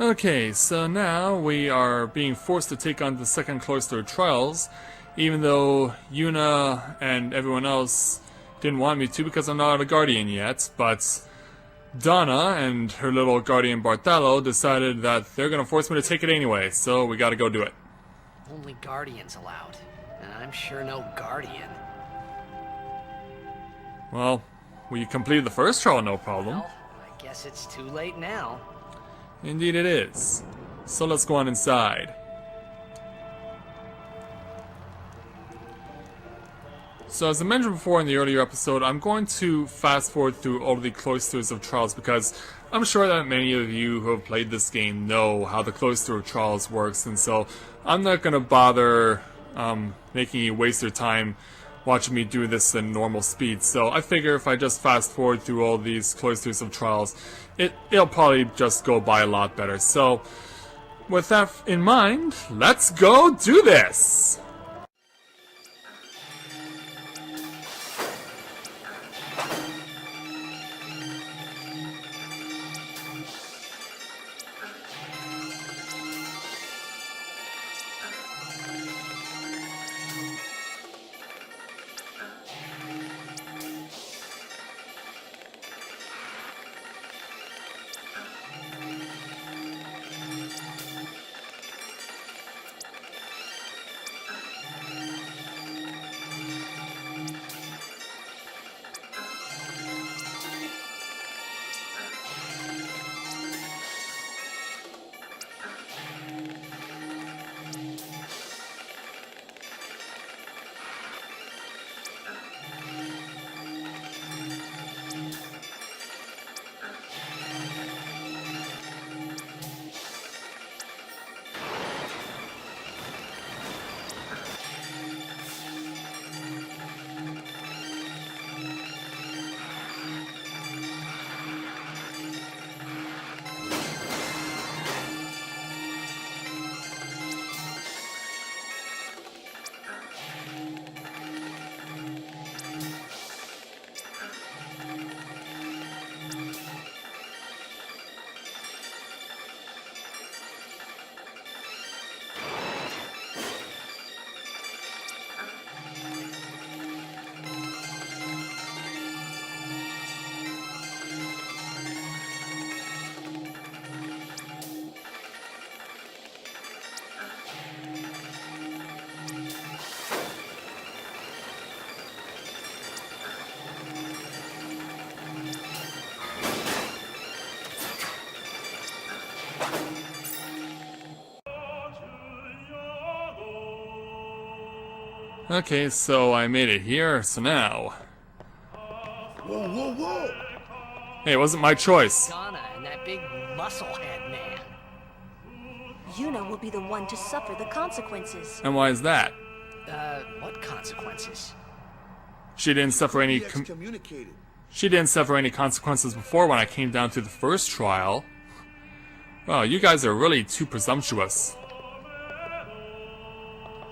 Okay, so now we are being forced to take on the second cloister trials, even though Yuna and everyone else didn't want me to because I'm not a guardian yet, but Dona and her little guardian Barthello decided that they're gonna force me to take it anyway, so we gotta go do it. Only guardians allowed, and I'm sure no guardian. Well, we completed the first trial, no problem. Well, I guess it's too late now. Indeed it is. So let's go on inside. So as I mentioned before in the earlier episode, I'm going to fast forward through all of the cloisters of trials because I'm sure that many of you who have played this game know how the cloister of trials works, and so I'm not going to bother making you waste your time watching me do this in normal speed. So I figure if I just fast forward through all these cloisters of trials, it'll probably just go by a lot better. So with that in mind, let's go do this! Okay, so I made it here, so now... Whoa, whoa, whoa! Hey, it wasn't my choice. Dona and that big musclehead man. Yuna will be the one to suffer the consequences. And why is that? What consequences? She didn't suffer any Excommunicated. She didn't suffer any consequences before when I came down to the first trial. Well, you guys are really too presumptuous.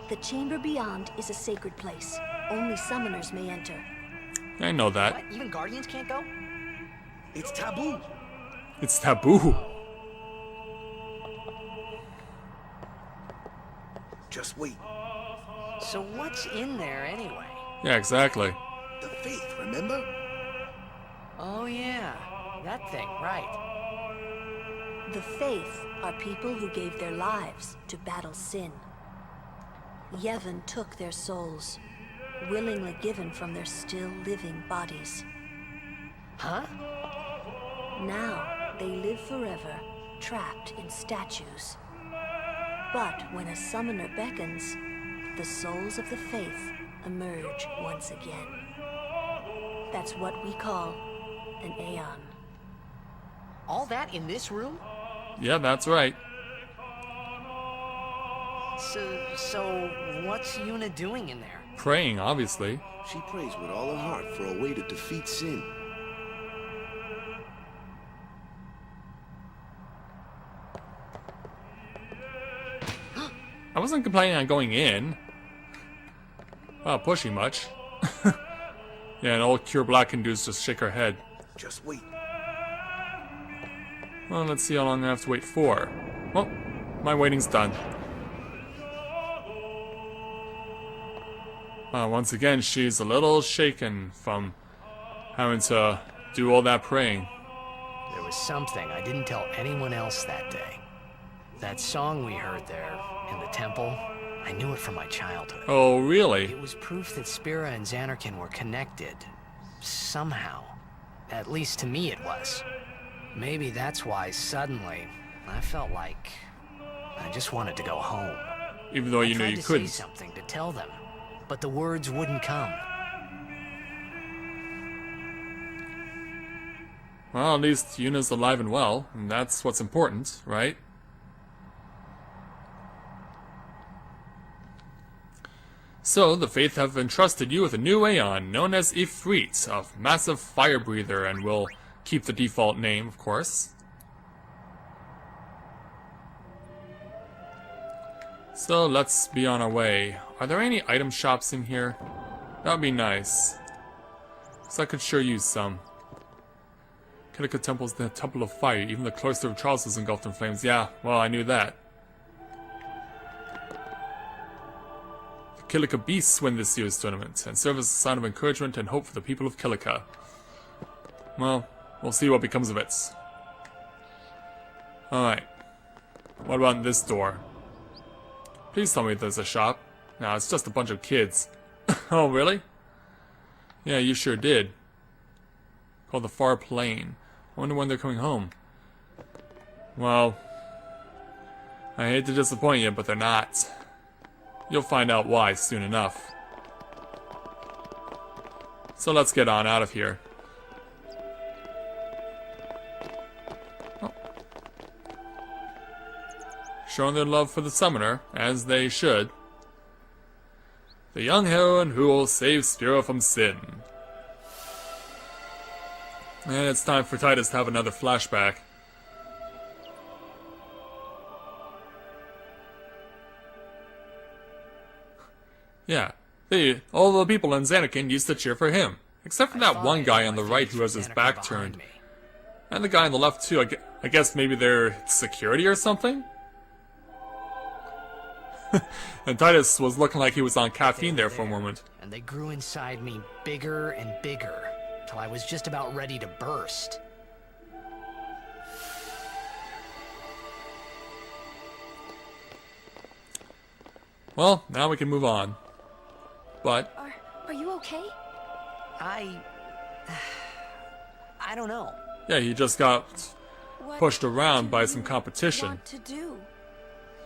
The chamber beyond is a sacred place. Only summoners may enter. I know that. What? Even guardians can't go? It's taboo. It's taboo. Just wait. So what's in there anyway? Yeah, exactly. The faith, remember? Oh yeah, that thing, right. The faith are people who gave their lives to battle sin. Yevon took their souls, willingly given from their still living bodies. Huh? Now they live forever, trapped in statues. But when a summoner beckons, the souls of the faith emerge once again. That's what we call an Aeon. All that in this room? Yeah, that's right. So what's Yuna doing in there? Praying, obviously. She prays with all her heart for a way to defeat sin. I wasn't complaining on going in. Wow, pushy much. Yeah, and all Cure Black can do is just shake her head. Just wait. Well, let's see how long I have to wait for. Well, my waiting's done. Once again, she's a little shaken from having to do all that praying. There was something I didn't tell anyone else that day. That song we heard there in the temple, I knew it from my childhood. Oh, really? It was proof that Spira and Zanarkand were connected. Somehow. At least to me it was. Maybe that's why suddenly I felt like I just wanted to go home. Even though you knew you couldn't. I tried to say something to tell them, but the words wouldn't come. Well, at least Yuna's alive and well, and that's what's important, right? So, the Faith have entrusted you with a new Aeon, known as Ifrit, a massive fire breather, and will keep the default name, of course. So, let's be on our way. Are there any item shops in here? That would be nice. Because I could sure use some. Killik Temple's the Temple of Fire. Even the Cloister of Charles is engulfed in flames. Yeah, well, I knew that. The Killik Beasts win this year's tournament, and serve as a sign of encouragement and hope for the people of Killik. Well, we'll see what becomes of it. Alright. What about this door? Please tell me there's a shop. No, it's just a bunch of kids. Oh, really? Yeah, you sure did. Called the Far Plain. I wonder when they're coming home. Well, I hate to disappoint you, but they're not. You'll find out why soon enough. So let's get on out of here. Oh. Showing their love for the summoner, as they should. The young heroine who will save Spira from sin. And it's time for Titus to have another flashback. Yeah, all the people in Zanarkand used to cheer for him. Except for that one guy on the right who has his back turned. And the guy on the left too, I guess maybe they're security or something? And Titus was looking like he was on caffeine there for a moment. And they grew inside me bigger and bigger. Till I was just about ready to burst. Well, now we can move on. But Are you okay? I don't know. yeah, he just got What pushed around do by you some competition. want to do?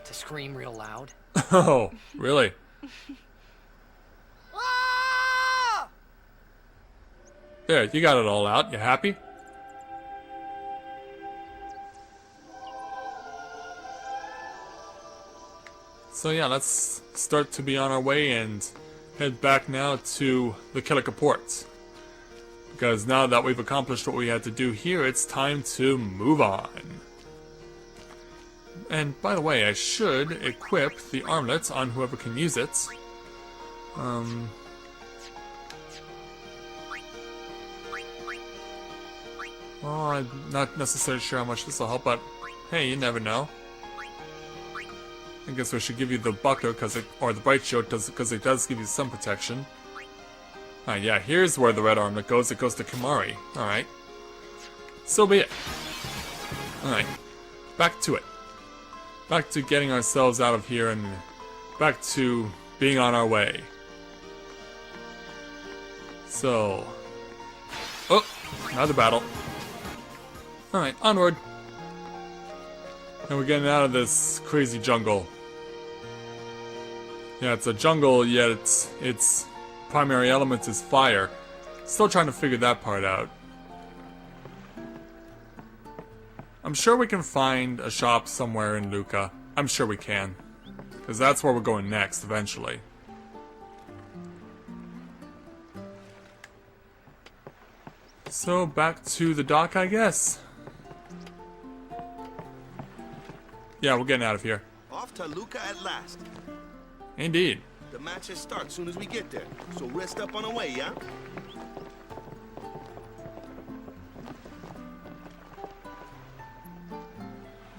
To scream real loud. Oh, really? There, you got it all out. You happy? So yeah, let's start to be on our way and head back now to the Killik Report. Because now that we've accomplished what we had to do here, it's time to move on. And by the way, I should equip the armlet on whoever can use it. Well, I'm not necessarily sure how much this will help, but hey, you never know. I guess we should give you the buckler, or the bright shield, because it does give you some protection. Alright, yeah, here's where the red armlet goes. It goes to Kimari. Alright. So be it. Alright. Back to it. Back to getting ourselves out of here and back to being on our way. So... oh! Another battle. Alright, onward. And we're getting out of this crazy jungle. Yeah, it's a jungle, yet its primary element is fire. Still trying to figure that part out. I'm sure we can find a shop somewhere in Toluca. I'm sure we can. Because that's where we're going next, eventually. So, back to the dock, I guess. Yeah, we're getting out of here. Off to Toluca at last. Indeed. The matches start soon as we get there, so rest up on the way, yeah?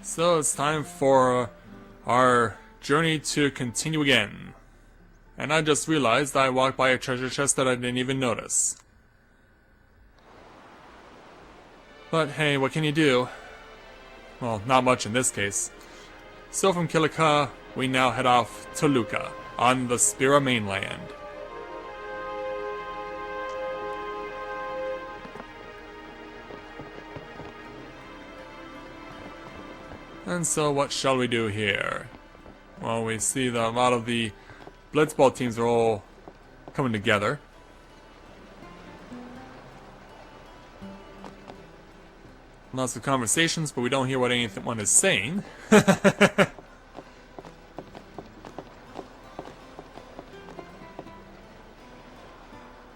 So it's time for our journey to continue again. And I just realized I walked by a treasure chest that I didn't even notice. But hey, what can you do? Well, not much in this case. So from Killik, we now head off to Toluca, on the Spira mainland. And so what shall we do here? Well, we see that a lot of the Blitzball teams are all coming together. Lots of conversations, but we don't hear what anyone is saying.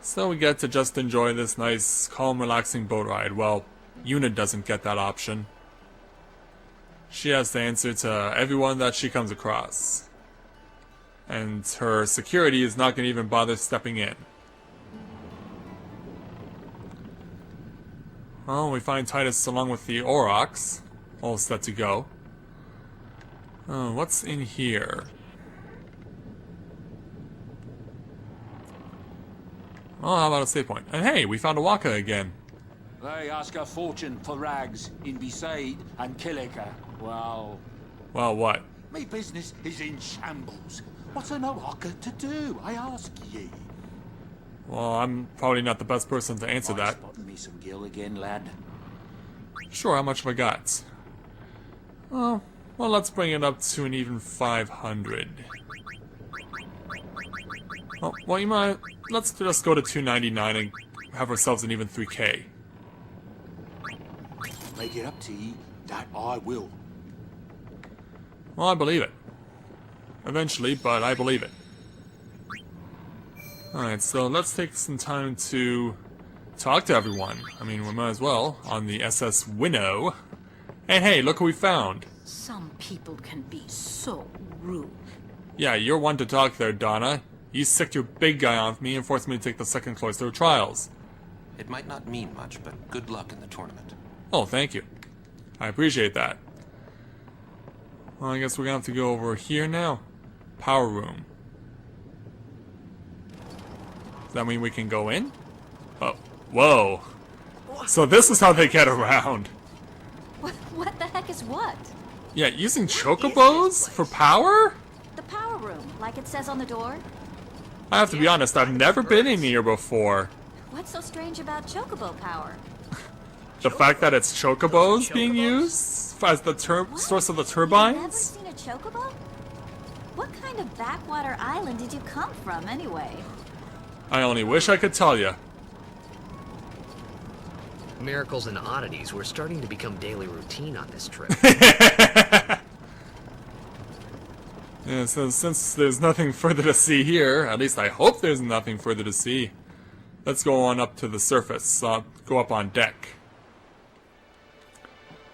So we get to just enjoy this nice, calm, relaxing boat ride. Well, Una doesn't get that option. She has to answer to everyone that she comes across. And her security is not going to even bother stepping in. Well, we find Titus along with the Aurochs, all set to go. Oh, what's in here? Oh, how about a save point? And hey, we found a Waka again. They ask a fortune for rags in Besaid and Killik. Well, what? me business is in shambles. What's an Oaka to do, I ask ye? Well, I'm probably not the best person to answer that. Spotting me some gill again, lad. Sure, how much have I got? Oh, well, let's bring it up to an even 500. Oh, well, you might... Let's just go to 299 and have ourselves an even 3K. Make it up to ye, that I will. Well, I believe it. Eventually, but I believe it. Alright, so let's take some time to talk to everyone. I mean, we might as well, on the SS Winnow. And hey, look who we found. Some people can be so rude. Yeah, you're one to talk there, Dona. You sicked your big guy on me and forced me to take the second cloister of trials. It might not mean much, but good luck in the tournament. Oh, thank you. I appreciate that. Well, I guess we're gonna have to go over here now. Power room. Does that mean we can go in? Oh, whoa. So this is how they get around. What the heck is what? Yeah, using chocobos for power? The power room, like it says on the door? I have to be honest, I've never been in here before. What's so strange about chocobo power? The fact that it's chocobos being used as the source of the You've never turbines? seen a chocobo? What kind of backwater island did you come from, anyway? I only wish I could tell you. Miracles and oddities were starting to become daily routine on this trip. Yeah, so since there's nothing further to see here, at least I hope there's nothing further to see, let's go on up to the surface, go up on deck.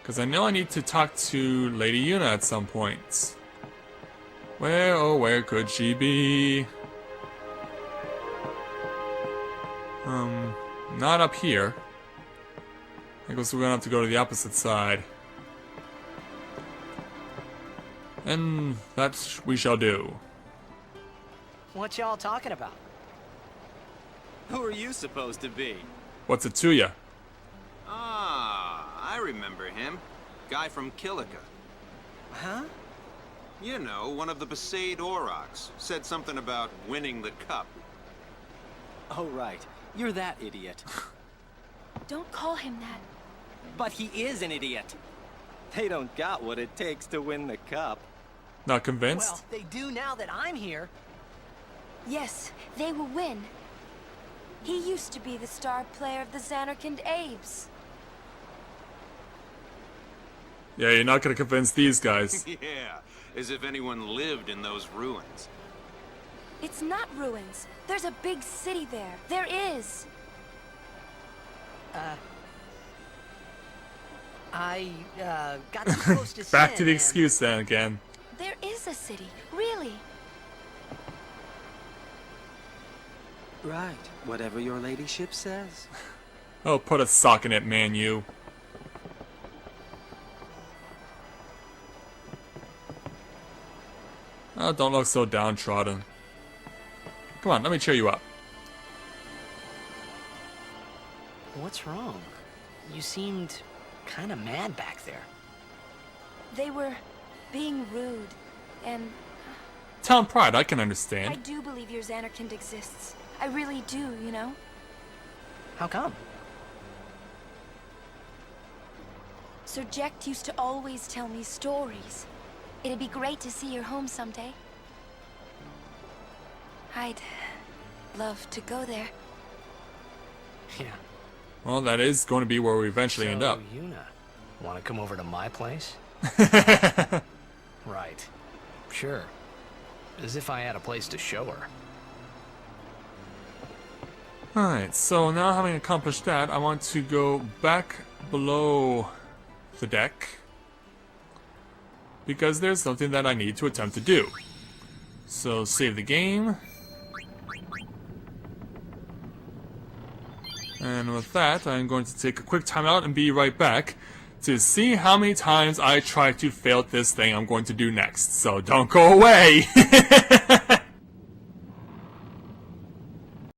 Because I know I need to talk to Lady Una at some point. Where, oh where could she be? Not up here. I guess we're gonna have to go to the opposite side. And that we shall do. What y'all talking about? Who are you supposed to be? What's it to ya? Ah, I remember him. Guy from Killik. Huh? You know, one of the Besaid Aurochs. Said something about winning the cup. Oh, right. You're that idiot. Don't call him that. But he is an idiot. They don't got what it takes to win the cup. Not convinced? Well, they do now that I'm here. Yes, they will win. He used to be the star player of the Zanarkand Abes. Yeah, you're not gonna convince these guys. Yeah, as if anyone lived in those ruins. It's not ruins. There's a big city there. There is. I got too close to Back sin to the and- excuse then again. There is a city, really. Right, whatever your ladyship says. Oh, put a sock in it, man, you. Oh, don't look so downtrodden. Come on, let me cheer you up. What's wrong? You seemed kind of mad back there. They were being rude, and Town pride, I can I understand. do believe your Xanarkand exists. I really do, you know? How come? Sir Jecht used to always tell me stories. It'd be great to see your home someday. I'd love to go there. Yeah. Well, that is going to be where we eventually end up. Yuna, want to come over to my place? Right. Sure. As if I had a place to show her. Alright, so now having accomplished that, I want to go back below the deck. Because there's something that I need to attempt to do. So, save the game. And with that, I'm going to take a quick timeout and be right back to see how many times I try to fail this thing I'm going to do next. So don't go away!